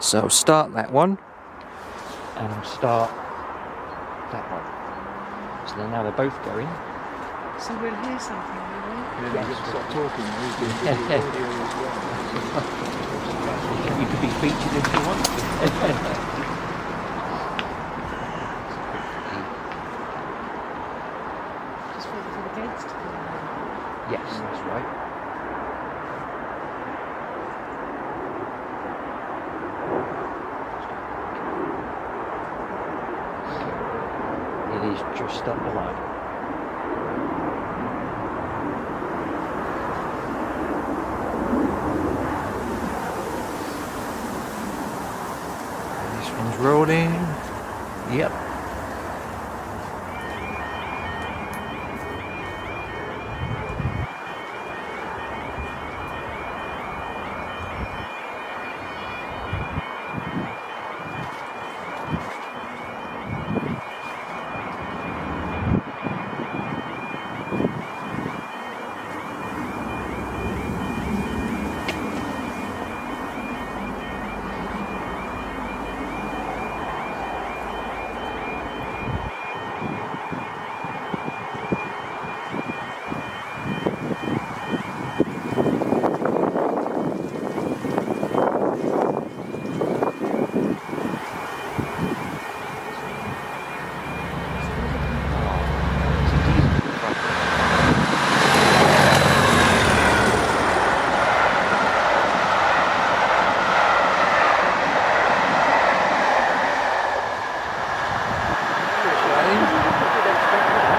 So start that one, and start that one. So now they're both going. So we'll hear something, will we? Yeah, you have to stop talking. You could be featured if you want. Just waiting for the gates to come in. Yes, that's right. It is just up the line. This one's rolling. Yep.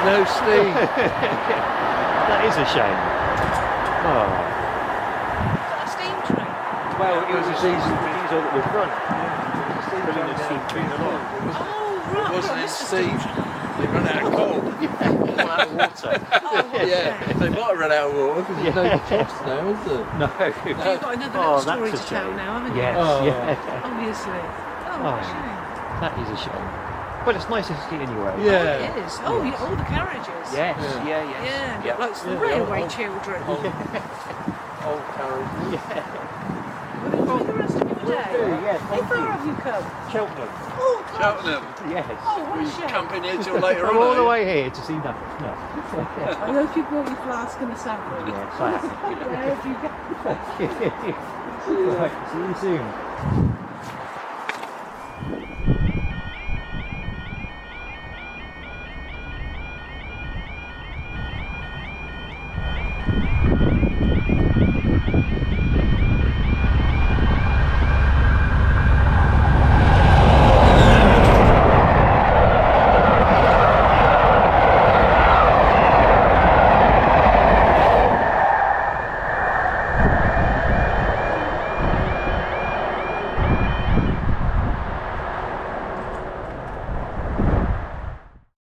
No steam. That is a shame. Oh. Is that a steam train? Well, it was a diesel that was run. Pulling the steam train along. Oh, right. It wasn't in Mr. steam. They ran out of coal. All out of water. Oh, okay. Yeah, they might have run out of water because there's no tops now, is there? No. You've got another little story that's to a tell shame. now, haven't you? Yes, Oh. yeah. Obviously. Oh, what a shame. That is a shame. But it's nice to see anyway. Yeah. It is. Oh, yeah, all the carriages. Yes, Yeah. Yeah, Yep. like the Yeah. railway children. Old carriage. Will you enjoy the rest of your day? Yes, How far have you come? Cheltenham. Oh, gosh. Cheltenham. Yes. Oh, what Were a you shame. camping here till later From on? all the eh? way here to see nothing. No. I hope you brought your flask and a sandwich. Yes, I have. Where have you go? Right, see you soon.